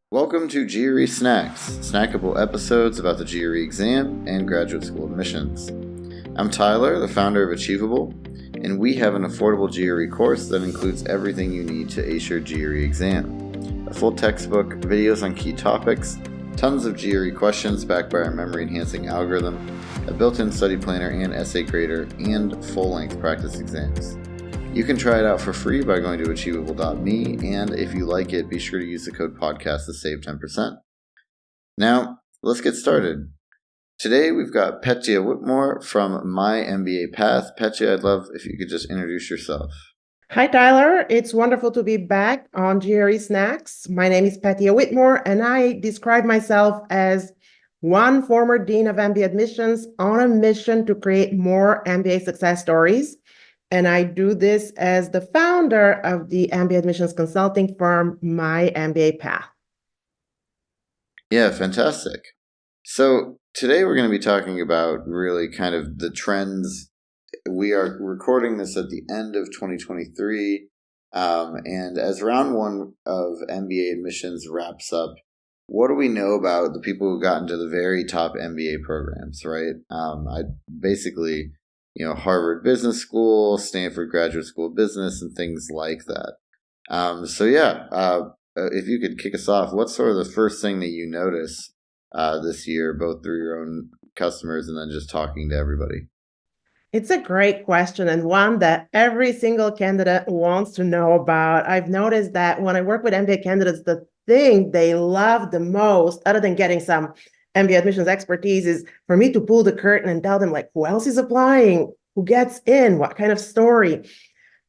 Welcome to GRE Snacks, snackable episodes about the GRE exam and graduate school admissions. I'm Tyler, the founder of Achievable, and we have an affordable GRE course that includes everything you need to ace your GRE exam. A full textbook, videos on key topics, tons of GRE questions backed by our memory-enhancing algorithm, a built-in study planner and essay grader, and full-length practice exams. You can try it out for free by going to achievable.me, and if you like it, be sure to use the code podcast to save 10%. Now, let's get started. Today, we've got Petia Whitmore from MyMBAPath. Petia, I'd love if you could just introduce yourself. Hi, Tyler. It's wonderful to be back on GRE Snacks. My name is Petia Whitmore, and I describe myself as one former dean of MBA admissions on a mission to create more MBA success stories. And I do this as the founder of the MBA admissions consulting firm, MyMBAPath. Yeah, fantastic. So today we're going to be talking about really kind of the trends. We are recording this at the end of 2023. And as round one of MBA admissions wraps up, what do we know about the people who got into the very top MBA programs, right? Harvard Business School, Stanford Graduate School of Business, and things like that. If you could kick us off, what's sort of the first thing that you notice this year, both through your own customers and then just talking to everybody? It's a great question and one that every single candidate wants to know about. I've noticed that when I work with MBA candidates, the thing they love the most, other than getting some MBA admissions expertise, is for me to pull the curtain and tell them, like, who else is applying, who gets in, what kind of story.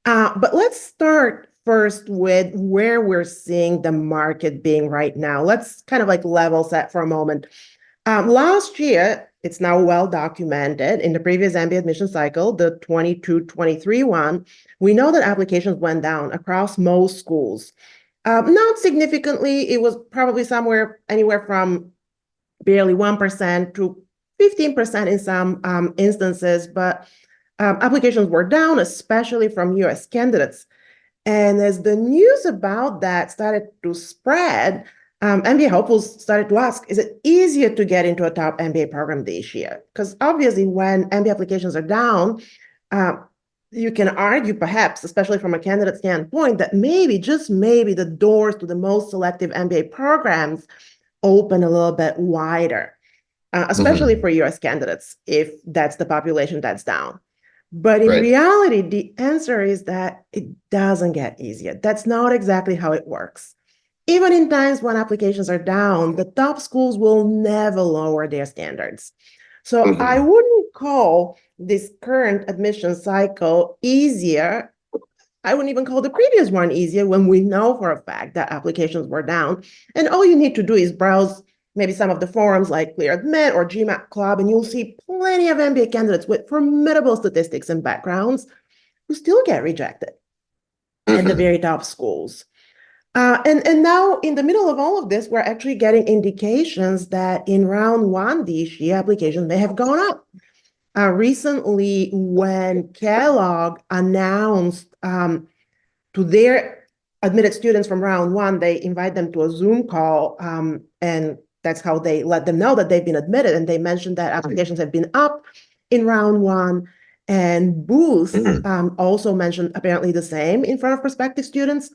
But let's start first with where we're seeing the market being right now. Let's kind of like level set for a moment. Last year, it's now well documented in the previous MBA admission cycle, the 22-23 one, we know that applications went down across most schools. Not significantly, it was probably anywhere from barely 1% to 15% in some instances, but applications were down, especially from US candidates. And as the news about that started to spread, MBA hopefuls started to ask, is it easier to get into a top MBA program this year? Because obviously when MBA applications are down, you can argue perhaps, especially from a candidate standpoint, that maybe, just maybe, the doors to the most selective MBA programs open a little bit wider, especially for US candidates, if that's the population that's down. But in reality, the answer is that it doesn't get easier. That's not exactly how it works. Even in times when applications are down, the top schools will never lower their standards. So I wouldn't call this current admission cycle easier. I wouldn't even call the previous one easier when we know for a fact that applications were down. And all you need to do is browse maybe some of the forums like ClearAdmit or GMAT Club, and you'll see plenty of MBA candidates with formidable statistics and backgrounds who still get rejected at the very top schools. And now, in the middle of all of this, we're actually getting indications that in round one this year, applications may have gone up. Recently, when Kellogg announced to their admitted students from round one, they invite them to a Zoom call, and that's how they let them know that they've been admitted. And they mentioned that applications have been up in round one. And Booth also mentioned apparently the same in front of prospective students.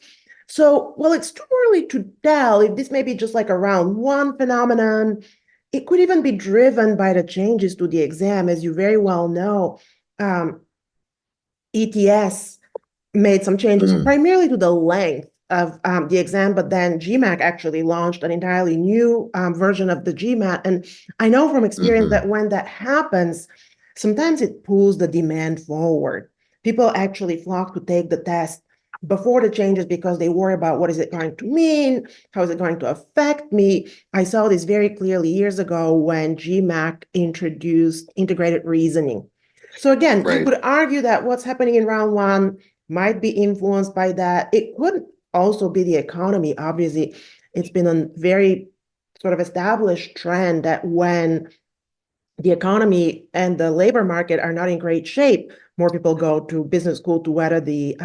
So, well, it's too early to tell if this may be just like a round one phenomenon. It could even be driven by the changes to the exam. As you very well know, ETS made some changes primarily to the length of the exam, but then GMAT actually launched an entirely new version of the GMAT. And I know from experience that when that happens, sometimes it pulls the demand forward. People actually flock to take the test before the changes because they worry about what is it going to mean, how is it going to affect me. I saw this very clearly years ago when GMAT introduced integrated reasoning. So again, you could argue that what's happening in round one might be influenced by that. It could also be the economy. Obviously, it's been a very sort of established trend that when the economy and the labor market are not in great shape, more people go to business school to weather the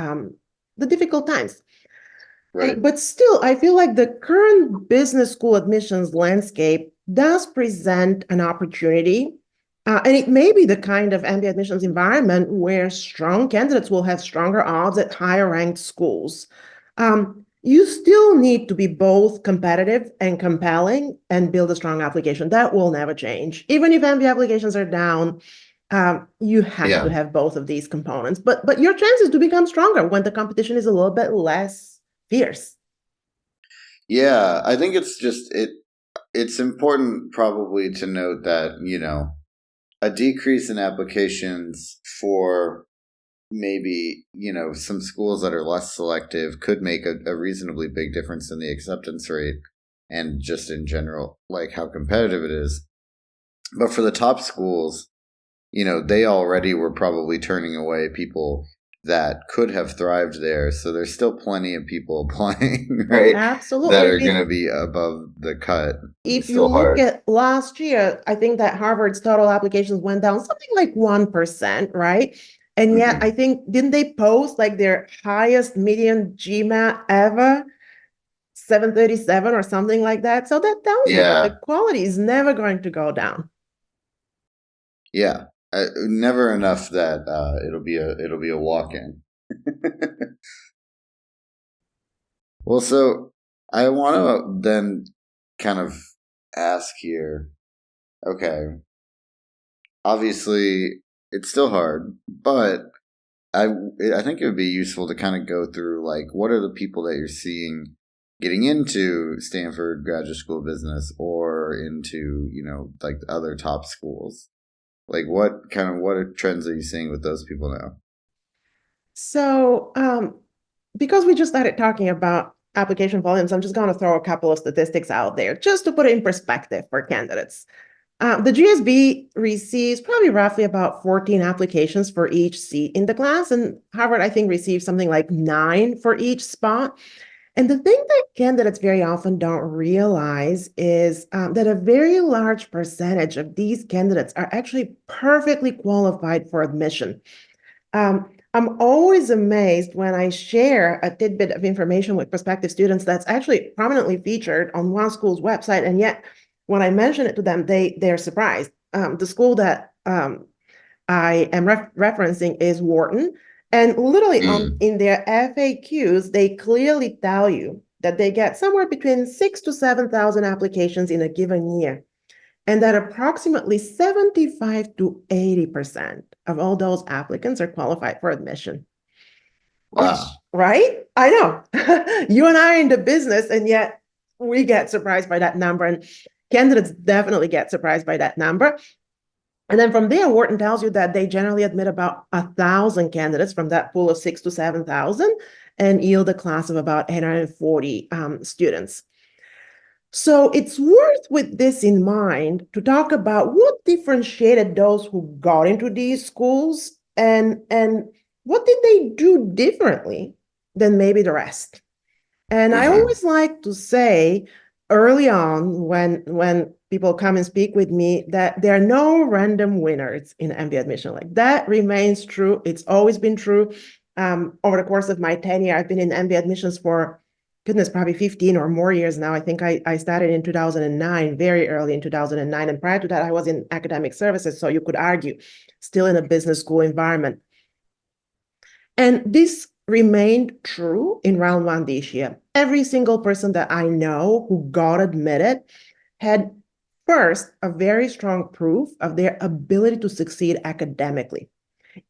difficult times. Right. But still, I feel like the current business school admissions landscape does present an opportunity. And it may be the kind of MBA admissions environment where strong candidates will have stronger odds at higher ranked schools. You still need to be both competitive and compelling and build a strong application. That will never change. Even if MBA applications are down, you have to Yeah. have both of these components. But your chances to become stronger when the competition is a little bit less fierce. Yeah, I think it's important probably to note that, a decrease in applications for maybe, some schools that are less selective could make a reasonably big difference in the acceptance rate and just in general, like how competitive it is. But for the top schools, they already were probably turning away people that could have thrived there. So there's still plenty of people applying, right? Absolutely. That are going to be above the cut. If you look at last year, I think that Harvard's total applications went down something like 1%, right? And yet, I think, didn't they post like their highest median GMAT ever? 737 or something like that. So that tells you that the quality is never going to go down. Yeah. Never enough that it'll be a walk-in. Well, so I want to then kind of ask here. Okay, obviously it's still hard, but I think it would be useful to kind of go through like what are the people that you're seeing getting into Stanford Graduate School of Business or into like other top schools. Like what trends are you seeing with those people now? So, because we just started talking about application volumes, I'm just going to throw a couple of statistics out there just to put it in perspective for candidates. The GSB receives probably roughly about 14 applications for each seat in the class, and Harvard, I think, receives something like 9 for each spot. And the thing that candidates very often don't realize is that a very large percentage of these candidates are actually perfectly qualified for admission. I'm always amazed when I share a tidbit of information with prospective students that's actually prominently featured on one school's website, and yet when I mention it to them, they're surprised. The school that I am referencing is Wharton, and literally in their FAQs, they clearly tell you that they get somewhere between 6,000 to 7,000 applications in a given year, and that approximately 75 to 80% of all those applicants are qualified for admission. Wow. Right? I know. You and I are in the business, and yet we get surprised by that number, and candidates definitely get surprised by that number. And then from there, Wharton tells you that they generally admit about 1,000 candidates from that pool of 6,000 to 7,000 and yield a class of about 840 students. So it's worth, with this in mind, to talk about what differentiated those who got into these schools and what did they do differently than maybe the rest. And I always like to say early on when people come and speak with me that there are no random winners in MBA admission. Like that remains true. It's always been true. Over the course of my tenure, I've been in MBA admissions for, goodness, probably 15 or more years now. I think I started in 2009, very early in 2009. And prior to that, I was in academic services. So you could argue still in a business school environment. And this remained true in round one this year. Every single person that I know who got admitted had first a very strong proof of their ability to succeed academically.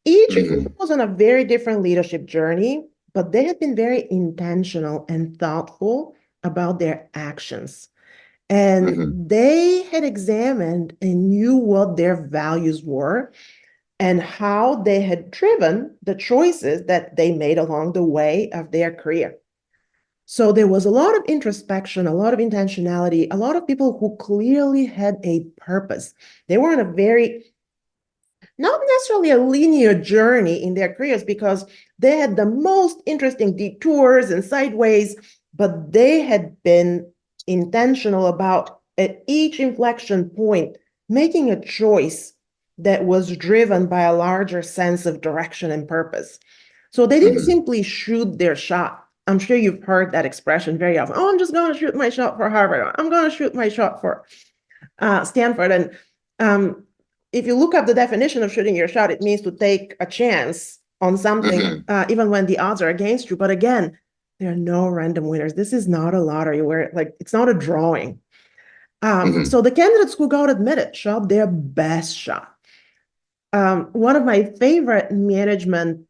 Each of them was on a very different leadership journey, but they had been very intentional and thoughtful about their actions. And they had examined and knew what their values were and how they had driven the choices that they made along the way of their career. So there was a lot of introspection, a lot of intentionality, a lot of people who clearly had a purpose. They were on a very, not necessarily a linear journey in their careers because they had the most interesting detours and sideways, but they had been intentional about, at each inflection point, making a choice that was driven by a larger sense of direction and purpose. So they didn't simply shoot their shot. I'm sure you've heard that expression very often. Oh, I'm just going to shoot my shot for Harvard. I'm going to shoot my shot for Stanford. And if you look up the definition of shooting your shot, it means to take a chance on something, even when the odds are against you. But again, there are no random winners. This is not a lottery where it's not a drawing. So the candidates who got admitted shot their best shot. One of my favorite management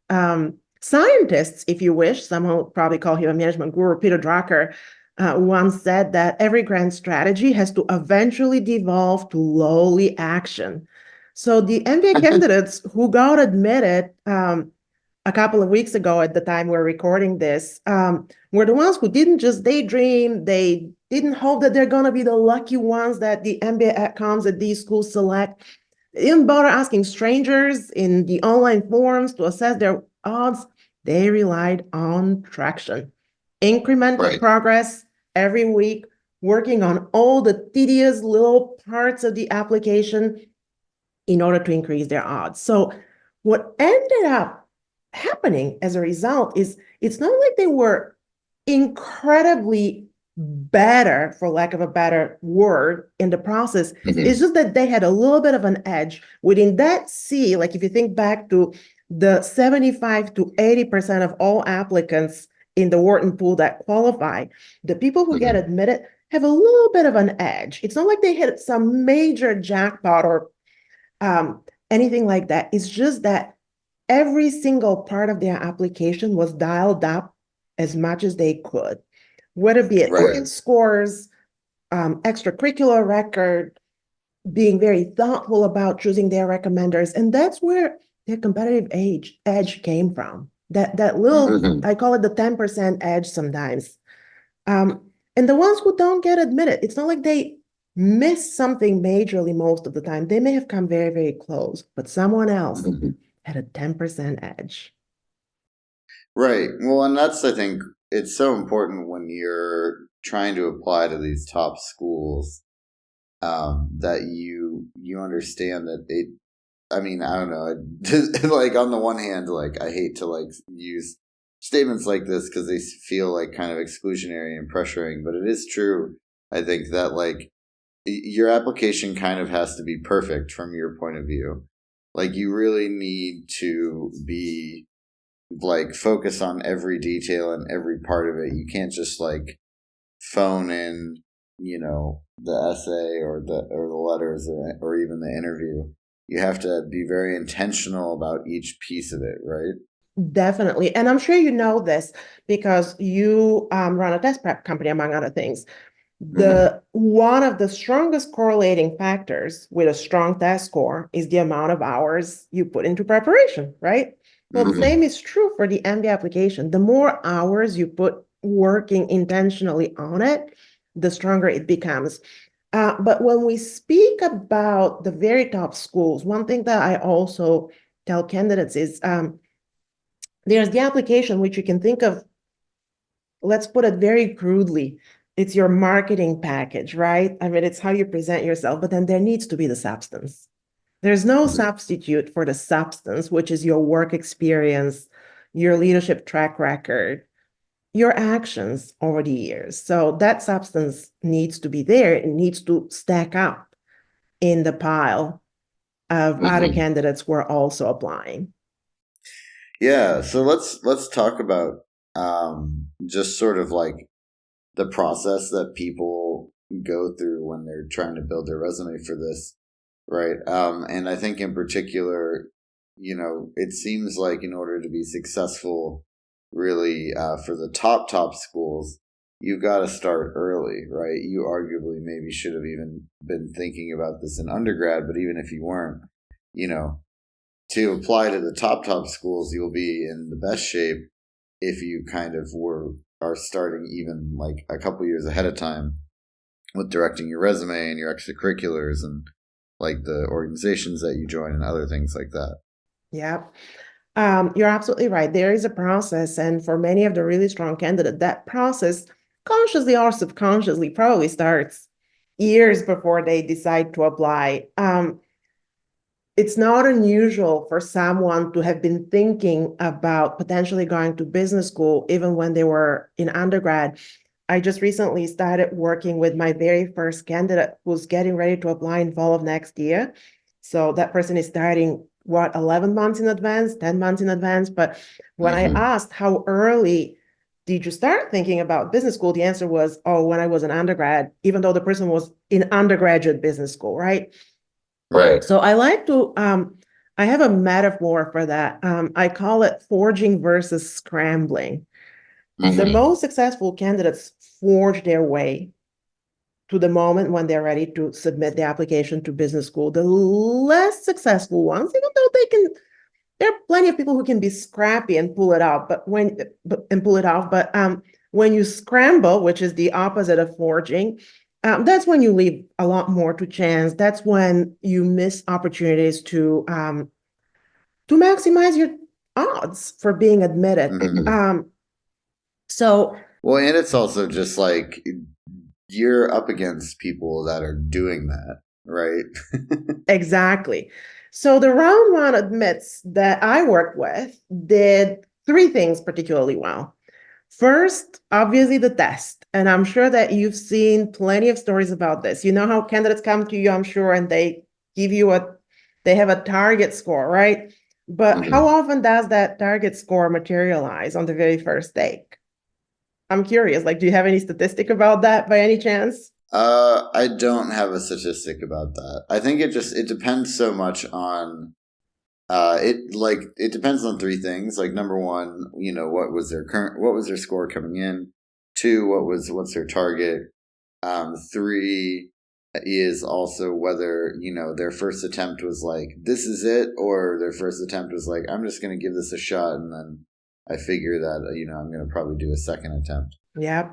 scientists, if you wish, some will probably call him a management guru, Peter Drucker, once said that every grand strategy has to eventually devolve to lowly action. So the MBA candidates who got admitted a couple of weeks ago at the time we're recording this were the ones who didn't just daydream. They didn't hope that they're going to be the lucky ones that the MBA outcomes at these schools select. They didn't bother asking strangers in the online forums to assess their odds. They relied on traction, incremental progress every week, working on all the tedious little parts of the application in order to increase their odds. So what ended up happening as a result is it's not like they were incredibly better, for lack of a better word, in the process. It's just that they had a little bit of an edge within that sea. Like if you think back to the 75 to 80% of all applicants in the Wharton pool that qualify, the people who get admitted have a little bit of an edge. It's not like they hit some major jackpot or anything like that. It's just that every single part of their application was dialed up as much as they could, whether it be it scores, extracurricular record, being very thoughtful about choosing their recommenders. And that's where their competitive edge came from. That little, I call it the 10% edge sometimes. And the ones who don't get admitted, it's not like they miss something majorly most of the time. They may have come very, very close, but someone else had a 10% edge. Right. Well, and that's, I think, it's so important when you're trying to apply to these top schools that you understand that it, I mean, I don't know, like on the one hand, like I hate to like use statements like this because they feel like kind of exclusionary and pressuring, but it is true. I think that like your application kind of has to be perfect from your point of view. Like you really need to be like focus on every detail and every part of it. You can't just like phone in, you know, the essay or the letters or even the interview. You have to be very intentional about each piece of it, right? Definitely. And I'm sure you know this because you run a test prep company, among other things. One of the strongest correlating factors with a strong test score is the amount of hours you put into preparation, right? Well, the same is true for the MBA application. The more hours you put working intentionally on it, the stronger it becomes. But when we speak about the very top schools, one thing that I also tell candidates is there's the application, which you can think of, let's put it very crudely. It's your marketing package, right? I mean, it's how you present yourself, but then there needs to be the substance. There's no substitute for the substance, which is your work experience, your leadership track record, your actions over the years. So that substance needs to be there. It needs to stack up in the pile of other candidates who are also applying. Yeah, so let's talk about just sort of like the process that people go through when they're trying to build their resume for this, right? And I think in particular, you know, it seems like in order to be successful, really, for the top schools, you've got to start early, right? You arguably maybe should have even been thinking about this in undergrad, but even if you weren't, you know, to apply to the top schools, you'll be in the best shape if you kind of are starting even like a couple years ahead of time with directing your resume and your extracurriculars and like the organizations that you join and other things like that. Yeah. You're absolutely right. There is a process. And for many of the really strong candidates, that process consciously or subconsciously probably starts years before they decide to apply. it's not unusual for someone to have been thinking about potentially going to business school even when they were in undergrad. I just recently started working with my very first candidate who's getting ready to apply in fall of next year. So that person is starting, 11 months in advance, 10 months in advance. But when I asked how early did you start thinking about business school, the answer was, oh, when I was an undergrad, even though the person was in undergraduate business school, right? Right. So I like to, I have a metaphor for that. I call it forging versus scrambling. The most successful candidates forge their way to the moment when they're ready to submit the application to business school. The less successful ones, even though there are plenty of people who can be scrappy and pull it out, but when you scramble, which is the opposite of forging, that's when you leave a lot more to chance. That's when you miss opportunities to maximize your odds for being admitted. So Well, and it's also just like you're up against people that are doing that, right? exactly. So the round one admits that I worked with did three things particularly well. First, obviously the test. And I'm sure that you've seen plenty of stories about this. You know how candidates come to you, I'm sure, and they have a target score, right? But how often does that target score materialize on the very first take? I'm curious, like, do you have any statistic about that by any chance? I don't have a statistic about that. I think it depends so much on it depends on three things. Like number one, what was their score coming in? Two, what's their target? Three is also whether, their first attempt was like, this is it, or their first attempt was like, I'm just gonna give this a shot and then I figure that, I'm gonna probably do a second attempt. Yeah.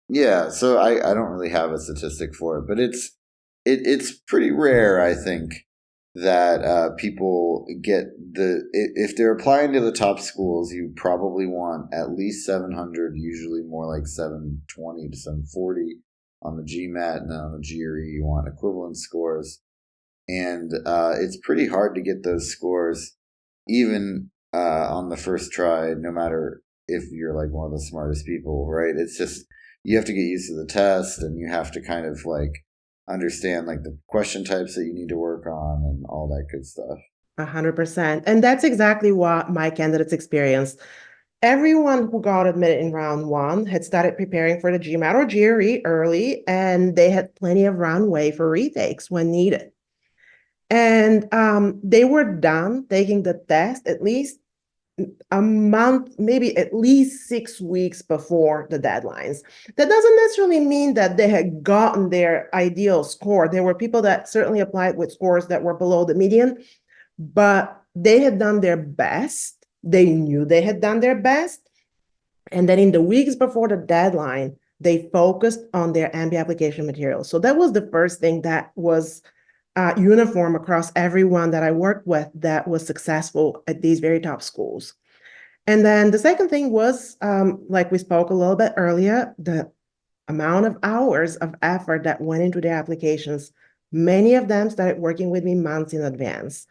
Yeah, so I don't really have a statistic for it, but it's pretty rare, I think, that people get if they're applying to the top schools, you probably want at least 700, usually more like 720 to 740 on the GMAT, and then on the GRE you want equivalent scores. And it's pretty hard to get those scores even on the first try, no matter if you're like one of the smartest people, right? It's just, you have to get used to the test, and you have to kind of like understand like the question types that you need to work on and all that good stuff. 100%. And that's exactly what my candidates experienced. Everyone who got admitted in round one had started preparing for the GMAT or GRE early, and they had plenty of runway for retakes when needed. And they were done taking the test at least a month, maybe at least 6 weeks before the deadlines. That doesn't necessarily mean that they had gotten their ideal score. There were people that certainly applied with scores that were below the median, but they had done their best. They knew they had done their best. And then in the weeks before the deadline, they focused on their MBA application materials. So that was the first thing that was uniform across everyone that I worked with that was successful at these very top schools. And then the second thing was, like we spoke a little bit earlier, the amount of hours of effort that went into their applications. Many of them started working with me months in advance.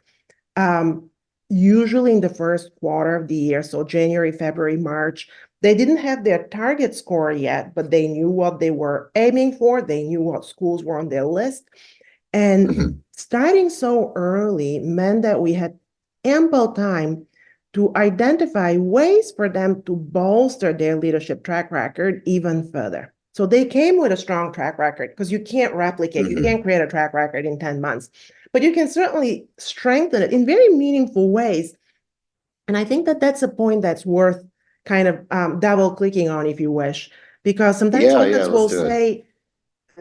Usually in the first quarter of the year, so January, February, March, they didn't have their target score yet, but they knew what they were aiming for. They knew what schools were on their list. And starting so early meant that we had ample time to identify ways for them to bolster their leadership track record even further. So they came with a strong track record, because you can't replicate, you can't create a track record in 10 months, but you can certainly strengthen it in very meaningful ways. And I think that that's a point that's worth kind of double clicking on, if you wish, because sometimes candidates will say,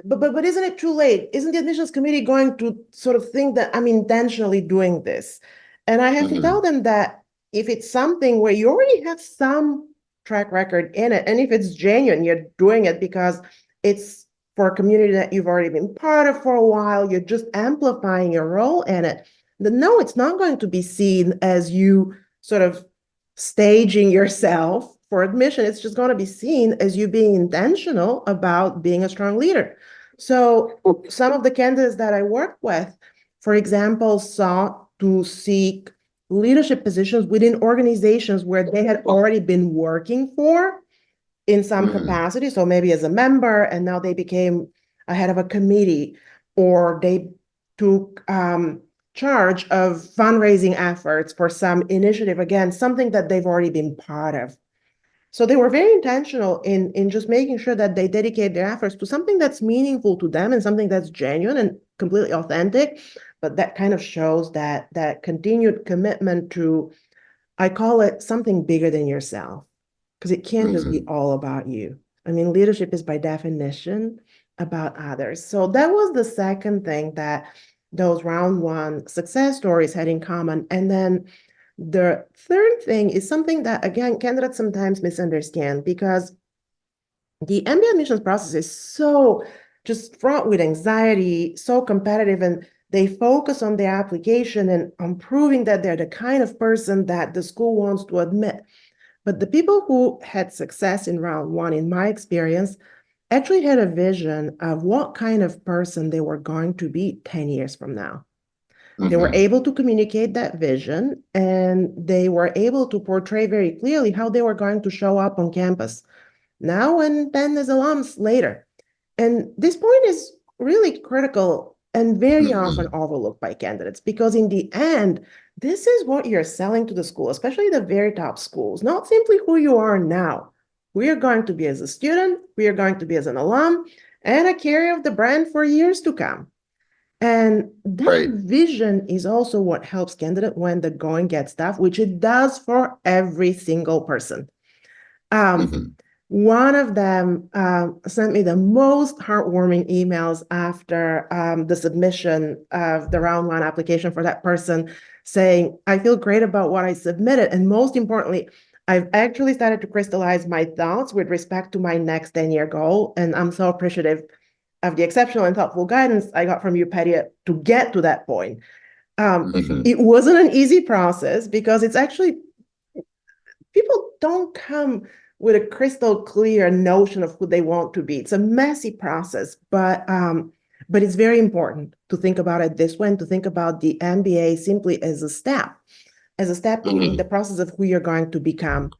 but isn't it too late? Isn't the admissions committee going to sort of think that I'm intentionally doing this? And I have to tell them that if it's something where you already have some track record in it, and if it's genuine, you're doing it because it's for a community that you've already been part of for a while, you're just amplifying your role in it, then no, it's not going to be seen as you sort of staging yourself for admission. It's just going to be seen as you being intentional about being a strong leader. So some of the candidates that I work with for example, sought to seek leadership positions within organizations where they had already been working for in some capacity. So maybe as a member, and now they became a head of a committee, or they took charge of fundraising efforts for some initiative, again, something that they've already been part of. So they were very intentional in just making sure that they dedicate their efforts to something that's meaningful to them and something that's genuine and completely authentic. But that kind of shows that continued commitment to, I call it something bigger than yourself, because it can't just be all about you. I mean, leadership is by definition about others. So that was the second thing that those round one success stories had in common. And then the third thing is something that, again, candidates sometimes misunderstand, because the MBA admissions process is so just fraught with anxiety, so competitive, and they focus on their application and on proving that they're the kind of person that the school wants to admit. But the people who had success in round one, in my experience, actually had a vision of what kind of person they were going to be 10 years from now. They were able to communicate that vision, and they were able to portray very clearly how they were going to show up on campus now and then as alums later. And this point is really critical and very often overlooked by candidates, because in the end, this is what you're selling to the school, especially the very top schools, not simply who you are now. We are going to be as a student, we are going to be as an alum, and a carrier of the brand for years to come. And that vision is also what helps candidate when the going gets tough, which it does for every single person. One of them sent me the most heartwarming emails after the submission of the round one application for that person, saying, I feel great about what I submitted. And most importantly, I've actually started to crystallize my thoughts with respect to my next 10-year goal. And I'm so appreciative of the exceptional and thoughtful guidance I got from you, Petia, to get to that point. It wasn't an easy process, because it's actually, people don't come with a crystal clear notion of who they want to be. It's a messy process, but it's very important to think about it this way, and to think about the MBA simply as a step in the process of who you're going to become.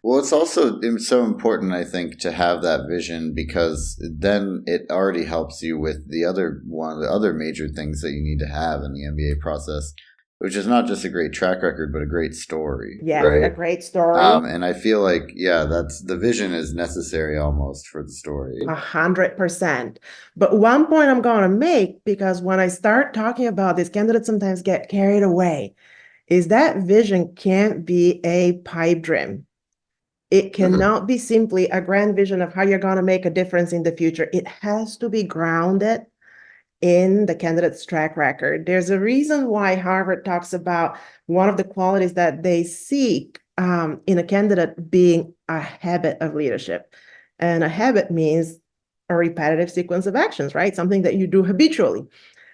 Well, it's also so important, I think, to have that vision, because then it already helps you with one of the other major things that you need to have in the MBA process, which is not just a great track record, but a great story. Yeah, right? A great story. And I feel like, that's the vision is necessary almost for the story. 100%. But one point I'm going to make, because when I start talking about this, candidates sometimes get carried away, is that vision can't be a pipe dream. It cannot be simply a grand vision of how you're going to make a difference in the future. It has to be grounded in the candidate's track record. There's a reason why Harvard talks about one of the qualities that they seek in a candidate being a habit of leadership. And a habit means a repetitive sequence of actions, right? Something that you do habitually.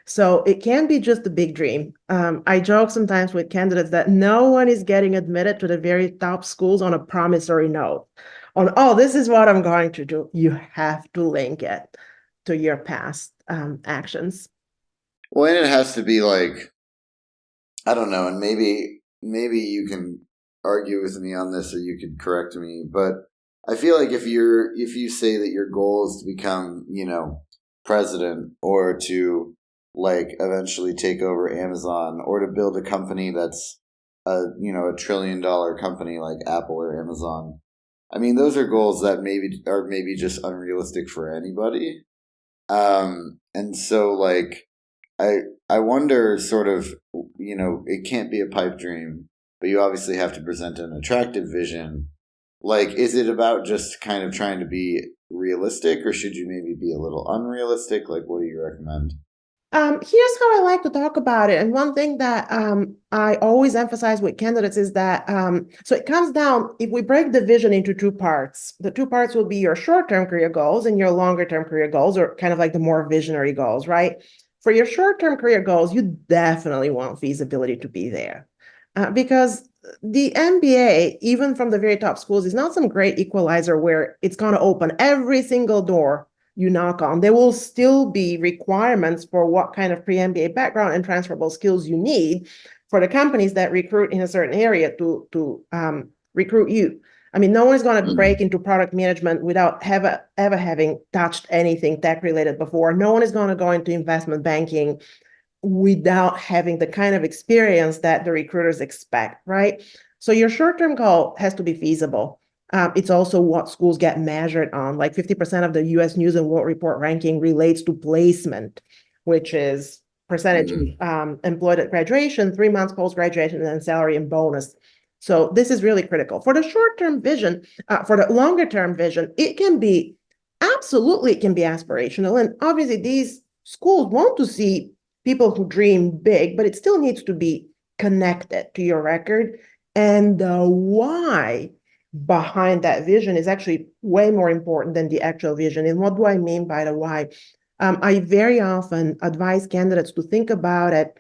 So it can't be just a big dream. I joke sometimes with candidates that no one is getting admitted to the very top schools on a promissory note. This is what I'm going to do. You have to link it to your past actions. Well, and it has to be like, I don't know, and maybe you can argue with me on this, or you could correct me, but I feel like if you say that your goal is to become, president, or to eventually take over Amazon, or to build a company that's a $1 trillion company like Apple or Amazon. I mean, those are goals that maybe just unrealistic for anybody. And so I wonder, sort of, it can't be a pipe dream, but you obviously have to present an attractive vision. Is it about just kind of trying to be realistic, or should you maybe be a little unrealistic? What do you recommend? Here's how I like to talk about it. And one thing that I always emphasize with candidates is that, so it comes down, if we break the vision into two parts, the two parts will be your short-term career goals and your longer-term career goals, or kind of like the more visionary goals, right? For your short-term career goals, you definitely want feasibility to be there. Because the MBA, even from the very top schools, is not some great equalizer where it's going to open every single door you knock on. There will still be requirements for what kind of pre-MBA background and transferable skills you need for the companies that recruit in a certain area to recruit you. I mean, no one is going to break into product management without ever having touched anything tech related before. No one is going to go into investment banking without having the kind of experience that the recruiters expect, right? So your short-term goal has to be feasible. It's also what schools get measured on. Like 50% of the US News and World Report ranking relates to placement, which is percentage employed at graduation, 3 months post-graduation, and then salary and bonus. So this is really critical. For the short-term vision, for the longer-term vision, it can be aspirational. And obviously these schools want to see people who dream big, but it still needs to be connected to your record. And the why behind that vision is actually way more important than the actual vision. And what do I mean by the why? I very often advise candidates to think about it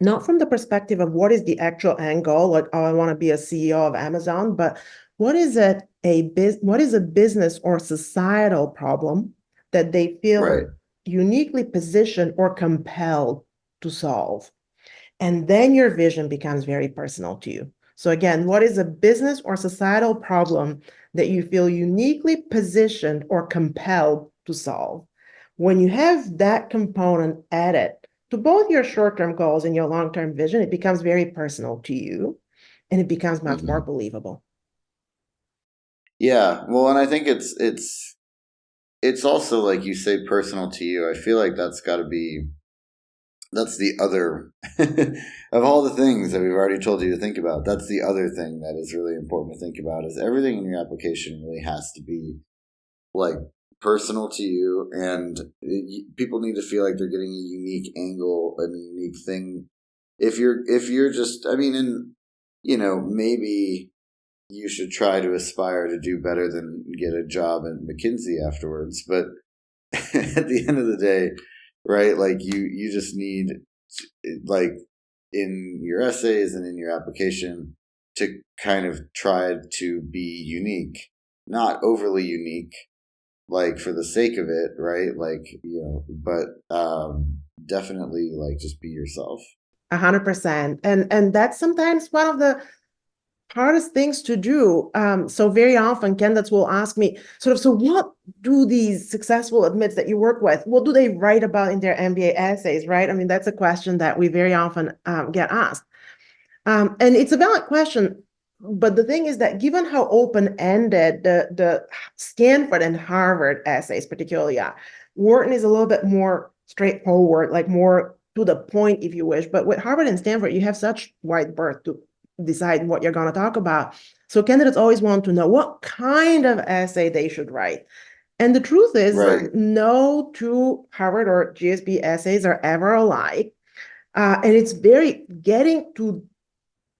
not from the perspective of what is the actual end goal, like, oh, I want to be a CEO of Amazon, but what is a business or societal problem that they feel uniquely positioned or compelled to solve? And then your vision becomes very personal to you. So again, what is a business or societal problem that you feel uniquely positioned or compelled to solve? When you have that component added to both your short-term goals and your long-term vision, it becomes very personal to you and it becomes much more believable. Yeah, well, and I think it's also, like you say, personal to you. I feel like that's the other of all the things that we've already told you to think about. That's the other thing that is really important to think about, is everything in your application really has to be like personal to you, and people need to feel like they're getting a unique angle and a unique thing. If you're just, I mean, and maybe you should try to aspire to do better than get a job at McKinsey afterwards. But at the end of the day, right, like you just need, like, in your essays and in your application, to kind of try to be unique, not overly unique, like for the sake of it, right? Like, but definitely, like, just be yourself. 100%. And that's sometimes one of the hardest things to do. So very often candidates will ask me so what do these successful admits that you work with, what do they write about in their MBA essays, right? I mean, that's a question that we very often get asked. And it's a valid question. But the thing is that given how open-ended the Stanford and Harvard essays particularly are, Wharton is a little bit more straightforward, like more to the point, if you wish. But with Harvard and Stanford, you have such wide berth to decide what you're going to talk about. So candidates always want to know what kind of essay they should write. And the truth is, no two Harvard or GSB essays are ever alike. And it's getting to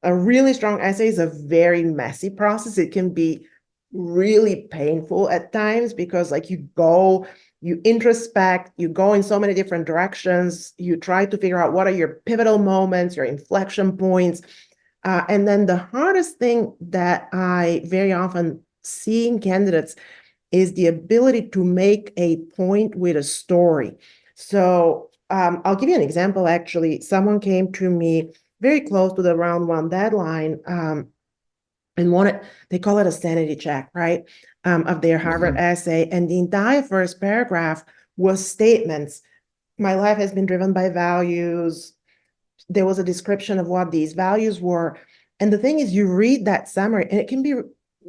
a really strong essay is a very messy process. It can be really painful at times because, like, you introspect, you go in so many different directions, you try to figure out what are your pivotal moments, your inflection points. And then the hardest thing that I very often see in candidates is the ability to make a point with a story. So I'll give you an example. Actually, someone came to me very close to the round one deadline and they call it a sanity check, right, of their Harvard essay. And the entire first paragraph was statements. My life has been driven by values. There was a description of what these values were. And the thing is, you read that summary and it can be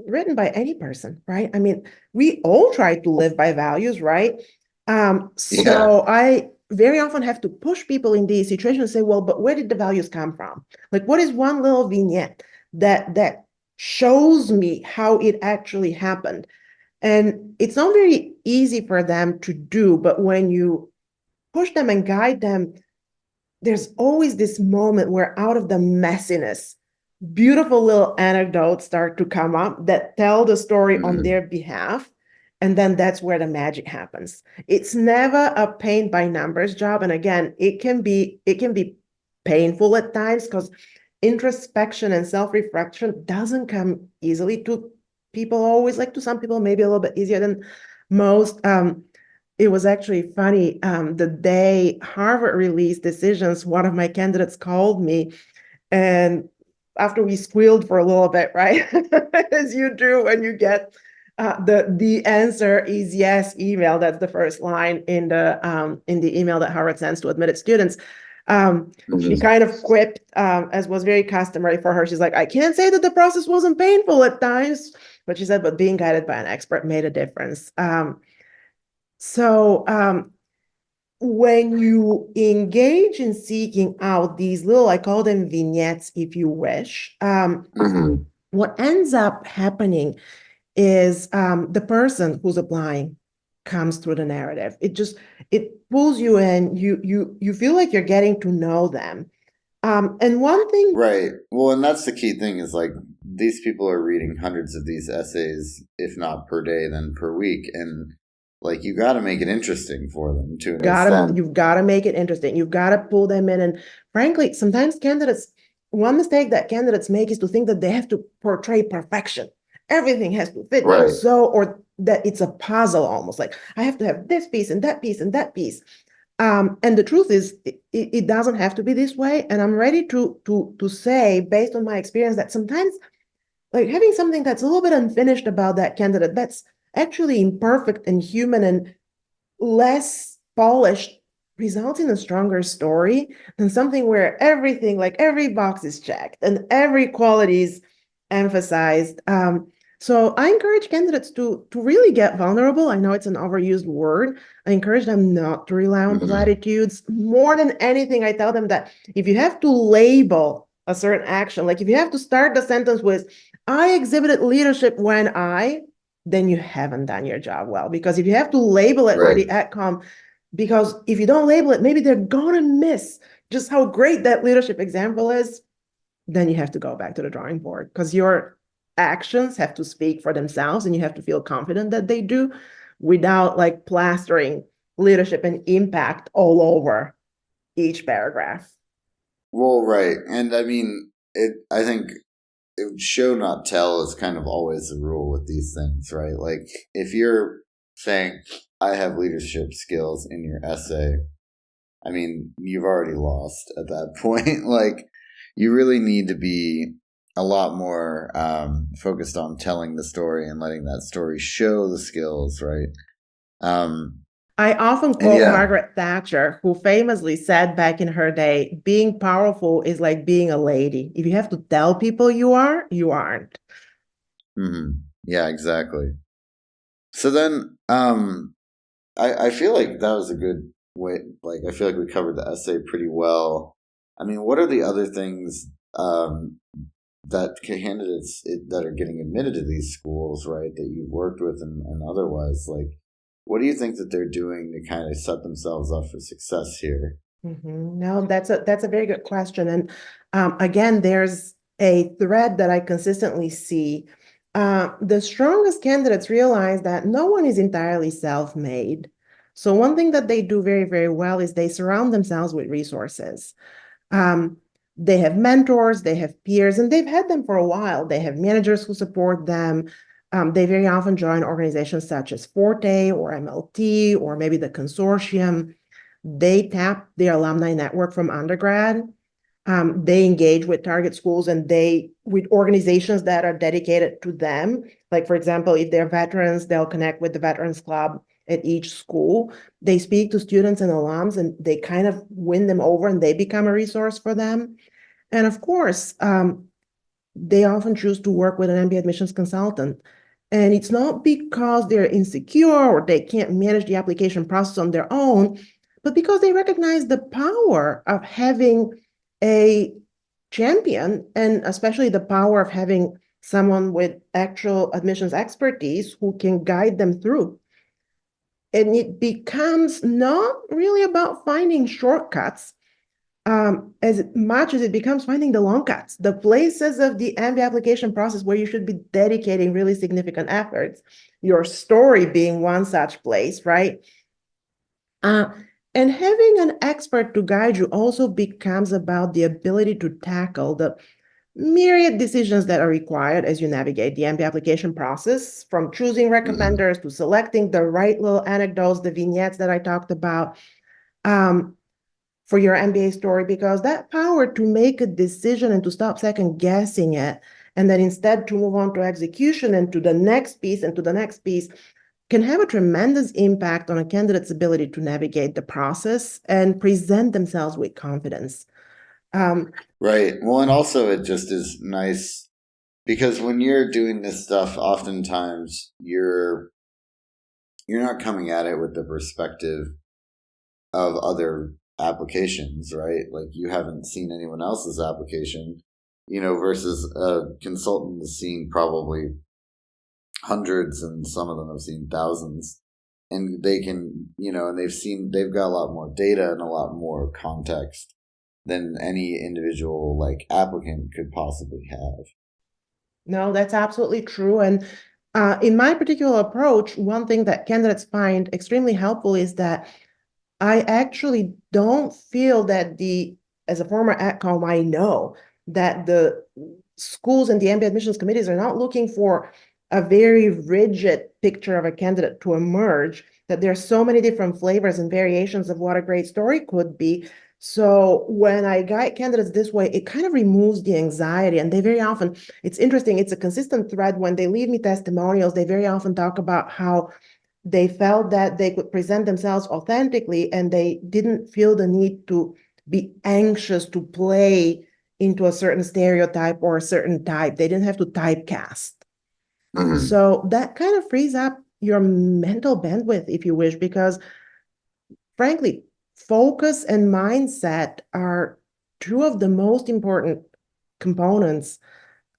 written by any person, right? I mean, we all try to live by values, right? So I very often have to push people in these situations and say, well, but where did the values come from? Like, what is one little vignette that shows me how it actually happened? And it's not very easy for them to do, but when you push them and guide them, there's always this moment where out of the messiness, beautiful little anecdotes start to come up that tell the story on their behalf. And then that's where the magic happens. It's never a paint by numbers job. And again, it can be painful at times because introspection and self-reflection doesn't come easily to people always. Like, to some people, maybe a little bit easier than most. it was actually funny. The day Harvard released decisions, one of my candidates called me, and after we squealed for a little bit, right, as you do when you get the answer is yes email. That's the first line in the email that Harvard sends to admitted students. She kind of quipped, as was very customary for her. She's like, I can't say that the process wasn't painful at times, but she said, but being guided by an expert made a difference. So when you engage in seeking out these little, I call them vignettes, if you wish, what ends up happening is the person who's applying comes through the narrative. It pulls you in. You feel like you're getting to know them. And one thing, Right. Well, and that's the key thing is like these people are reading hundreds of these essays, if not per day, then per week, and like you got to make it interesting for them to an extent. you've got to make it interesting. You've got to pull them in. And frankly, sometimes one mistake that candidates make is to think that they have to portray perfection. Everything has to fit Right. or that it's a puzzle almost, like I have to have this piece and that piece and that piece. And the truth is, it doesn't have to be this way. And I'm ready to say, based on my experience, that sometimes like having something that's a little bit unfinished about that candidate, that's actually imperfect and human and less polished, results in a stronger story than something where everything, like every box is checked and every quality is emphasized. So I encourage candidates to really get vulnerable. I know it's an overused word. I encourage them not to rely on platitudes. More than anything, I tell them that if you have to label a certain action, like if you have to start the sentence with, I exhibited leadership when then you haven't done your job well. Because if you have to label it or the outcome, because if you don't label it, maybe they're gonna miss just how great that leadership example is. Then you have to go back to the drawing board because your actions have to speak for themselves and you have to feel confident that they do without like plastering leadership and impact all over each paragraph. Well, right. And I mean, I think show not tell is kind of always the rule with these things, right? Like if you're saying I have leadership skills in your essay, I mean, you've already lost at that point. Like you really need to be a lot more focused on telling the story and letting that story show the skills, right? I often quote Margaret Thatcher, who famously said back in her day, being powerful is like being a lady. If you have to tell people you are, you aren't. Yeah, exactly. So then I feel like that was a good way. Like, I feel like we covered the essay pretty well. I mean, what are the other things that candidates that are getting admitted to these schools, right, that you've worked with and otherwise, like, what do you think that they're doing to kind of set themselves up for success here? No, that's a very good question. And again, there's a thread that I consistently see. The strongest candidates realize that no one is entirely self-made. So one thing that they do very, very well is they surround themselves with resources. They have mentors, they have peers, and they've had them for a while. They have managers who support them. They very often join organizations such as Forte or MLT or maybe the consortium. They tap their alumni network from undergrad. They engage with target schools and with organizations that are dedicated to them. Like, for example, if they're veterans, they'll connect with the Veterans Club at each school. They speak to students and alums and they kind of win them over and they become a resource for them. And of course, they often choose to work with an MBA admissions consultant. And it's not because they're insecure or they can't manage the application process on their own, but because they recognize the power of having a champion and especially the power of having someone with actual admissions expertise who can guide them through. And it becomes not really about finding shortcuts, as much as it becomes finding the long cuts, the places of the MBA application process where you should be dedicating really significant efforts, your story being one such place, right? And having an expert to guide you also becomes about the ability to tackle myriad decisions that are required as you navigate the MBA application process, from choosing recommenders to selecting the right little anecdotes, the vignettes that I talked about for your MBA story, because that power to make a decision and to stop second guessing it, and then instead to move on to execution and to the next piece and to the next piece, can have a tremendous impact on a candidate's ability to navigate the process and present themselves with confidence. Right. Well, and also it just is nice because when you're doing this stuff, oftentimes you're not coming at it with the perspective of other applications, right? Like you haven't seen anyone else's application, versus a consultant has seen probably hundreds and some of them have seen thousands. And they can, and they've got a lot more data and a lot more context than any individual like applicant could possibly have. No, that's absolutely true. And in my particular approach, one thing that candidates find extremely helpful is that I actually don't feel that as a former AdCom, I know that the schools and the MBA admissions committees are not looking for a very rigid picture of a candidate to emerge, that there are so many different flavors and variations of what a great story could be. So when I guide candidates this way, it kind of removes the anxiety. And they very often, it's interesting, it's a consistent thread. When they leave me testimonials, they very often talk about how they felt that they could present themselves authentically and they didn't feel the need to be anxious to play into a certain stereotype or a certain type. They didn't have to typecast. So that kind of frees up your mental bandwidth, if you wish, because frankly, focus and mindset are two of the most important components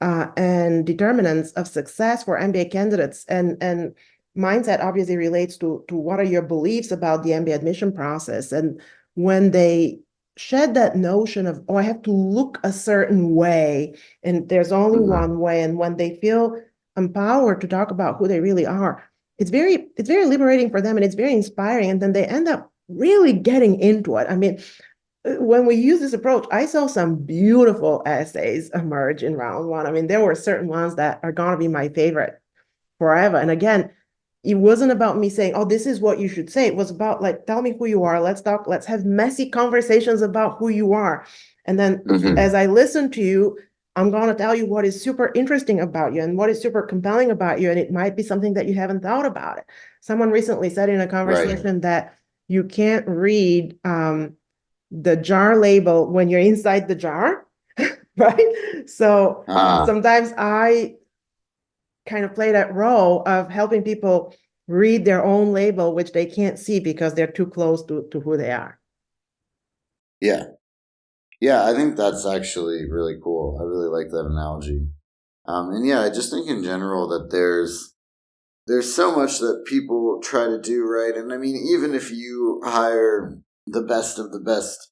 and determinants of success for MBA candidates. And mindset obviously relates to what are your beliefs about the MBA admission process. And when they shed that notion of, oh, I have to look a certain way, and there's only one way, and when they feel empowered to talk about who they really are, it's very liberating for them and it's very inspiring. And then they end up really getting into it. I mean, when we use this approach, I saw some beautiful essays emerge in round one. I mean, there were certain ones that are going to be my favorite forever. And again, it wasn't about me saying, oh, this is what you should say. It was about like, tell me who you are. Let's talk. Let's have messy conversations about who you are. And then as I listen to you, I'm going to tell you what is super interesting about you and what is super compelling about you. And it might be something that you haven't thought about it. Someone recently said in a conversation that you can't read the jar label when you're inside the jar, right? So sometimes I kind of play that role of helping people read their own label, which they can't see because they're too close to who they are. Yeah. Yeah, I think that's actually really cool. I really like that analogy. And yeah, I just think in general that there's so much that people try to do, right? And I mean, even if you hire the best of the best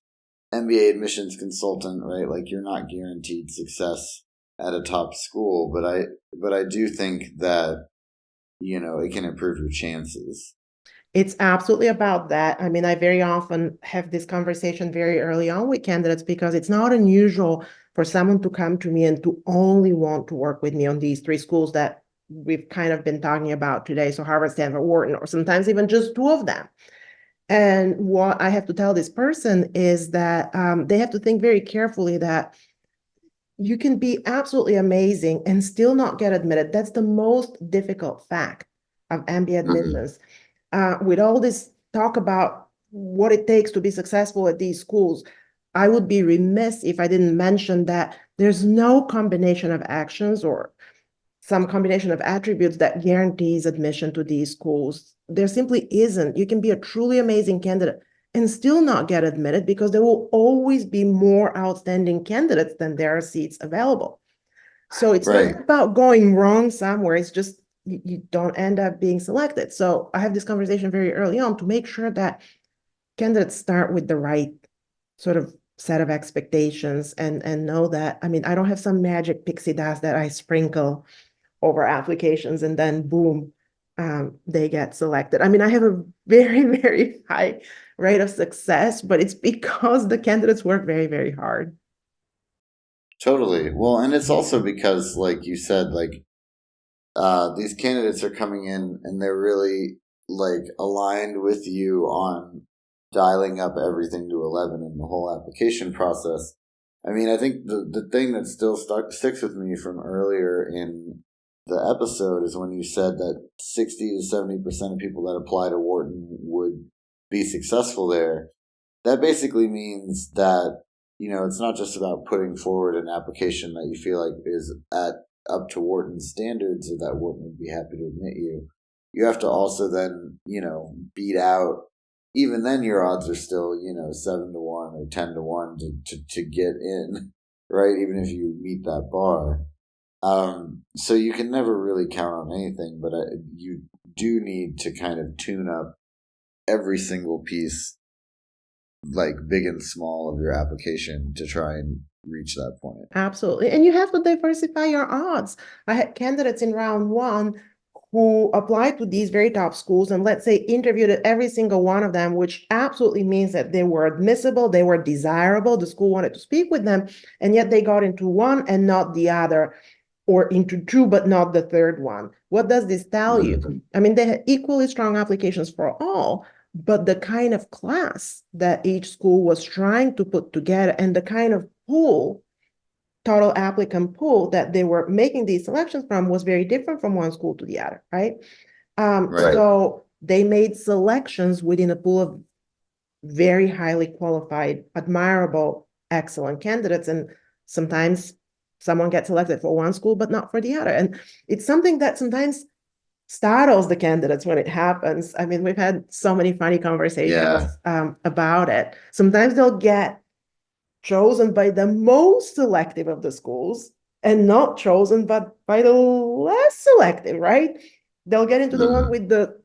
MBA admissions consultant, right? Like you're not guaranteed success at a top school, but I do think that, it can improve your chances. It's absolutely about that. I mean, I very often have this conversation very early on with candidates because it's not unusual for someone to come to me and to only want to work with me on these three schools that we've kind of been talking about today. So Harvard, Stanford, Wharton, or sometimes even just two of them. And what I have to tell this person is that they have to think very carefully that you can be absolutely amazing and still not get admitted. That's the most difficult fact of MBA admissions. With all this talk about what it takes to be successful at these schools, I would be remiss if I didn't mention that there's no combination of actions or some combination of attributes that guarantees admission to these schools. There simply isn't. You can be a truly amazing candidate and still not get admitted because there will always be more outstanding candidates than there are seats available. So it's not about going wrong somewhere. It's just you don't end up being selected. So I have this conversation very early on to make sure that candidates start with the right sort of set of expectations and know that, I mean, I don't have some magic pixie dust that I sprinkle over applications and then boom, they get selected. I mean, I have a very, very high rate of success, but it's because the candidates work very, very hard. Totally. Well, and it's also because, like you said, like these candidates are coming in and they're really like aligned with you on dialing up everything to 11 in the whole application process. I mean, I think the thing that still sticks with me from earlier in the episode is when you said that 60 to 70% of people that apply to Wharton would be successful there. That basically means that, it's not just about putting forward an application that you feel like is at up to Wharton's standards or that Wharton would be happy to admit you. You have to also then, beat out, even then your odds are still, 7 to 1 or 10 to 1 to get in, right? Even if you meet that bar. So you can never really count on anything, but you do need to kind of tune up every single piece, like big and small, of your application to try and reach that point. Absolutely. And you have to diversify your odds. I had candidates in round one who applied to these very top schools and, let's say, interviewed at every single one of them, which absolutely means that they were admissible, they were desirable, the school wanted to speak with them, and yet they got into one and not the other, or into two but not the third one. What does this tell you? I mean, they had equally strong applications for all, but the kind of class that each school was trying to put together and the kind of pool, total applicant pool, that they were making these selections from was very different from one school to the other, right? Right. So they made selections within a pool of very highly qualified, admirable, excellent candidates. And sometimes someone gets selected for one school, but not for the other. And it's something that sometimes startles the candidates when it happens. I mean, we've had so many funny conversations about it. Sometimes they'll get chosen by the most selective of the schools and not chosen but by the less selective, right? They'll get into the one with the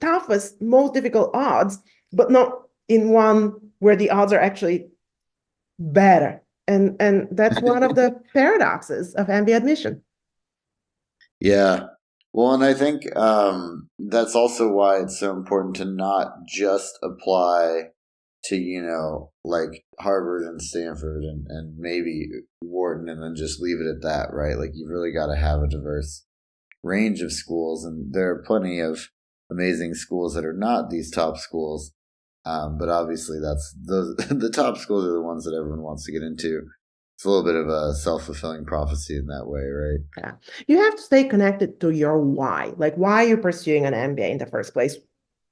toughest, most difficult odds, but not in one where the odds are actually better. And that's one of the paradoxes of MBA admission. Yeah. Well, and I think that's also why it's so important to not just apply to, like Harvard and Stanford and maybe Wharton and then just leave it at that, right? Like you've really got to have a diverse range of schools, and there are plenty of amazing schools that are not these top schools. But obviously the top schools are the ones that everyone wants to get into. It's a little bit of a self-fulfilling prophecy in that way, right? Yeah. You have to stay connected to your why, like why you're pursuing an MBA in the first place,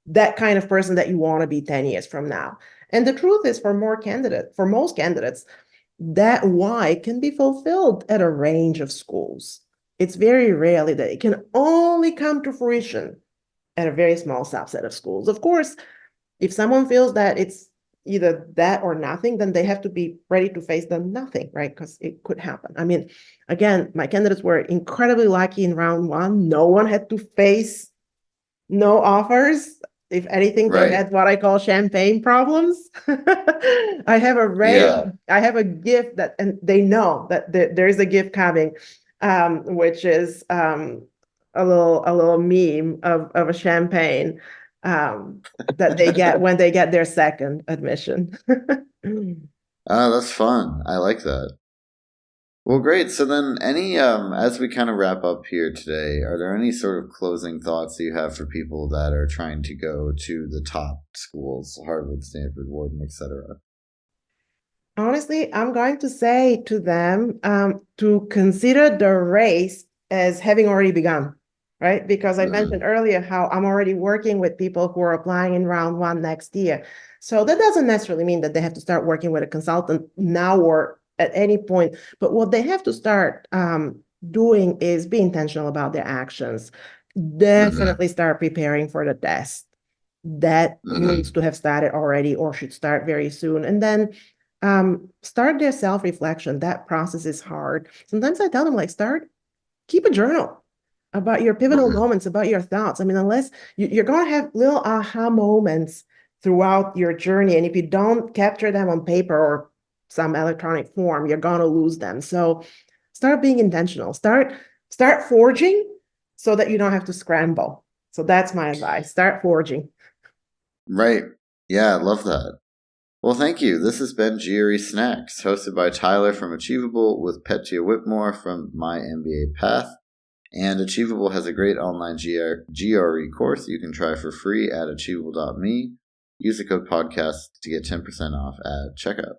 that kind of person that you want to be 10 years from now. And the truth is, for most candidates, that why can be fulfilled at a range of schools. It's very rarely that it can only come to fruition at a very small subset of schools. Of course, if someone feels that it's either that or nothing, then they have to be ready to face the nothing, right? Because it could happen. I mean, again, my candidates were incredibly lucky in round one. No one had to face no offers. If anything, they had what I call champagne problems. I have a gift that, and they know that there is a gift coming, which is a little meme of a champagne that they get when they get their second admission. Oh, that's fun. I like that. Well, great. So then as we kind of wrap up here today, are there any sort of closing thoughts that you have for people that are trying to go to the top schools, Harvard, Stanford, Wharton, etc.? Honestly, I'm going to say to them to consider the race as having already begun, right? Because I mentioned earlier how I'm already working with people who are applying in round one next year. So that doesn't necessarily mean that they have to start working with a consultant now or at any point. But what they have to start doing is be intentional about their actions. Definitely start preparing for the test. That needs to have started already or should start very soon. And then start their self-reflection. That process is hard. Sometimes I tell them, like, keep a journal about your pivotal moments, about your thoughts. I mean, unless you're going to have little aha moments throughout your journey. And if you don't capture them on paper or some electronic form, you're going to lose them. So start being intentional. Start forging so that you don't have to scramble. So that's my advice. Start forging. Right. Yeah, I love that. Well, thank you. This has been GRE Snacks, hosted by Tyler from Achievable with Petia Whitmore from MyMBAPath. And Achievable has a great online GRE course you can try for free at achievable.me. Use the code podcast to get 10% off at checkout.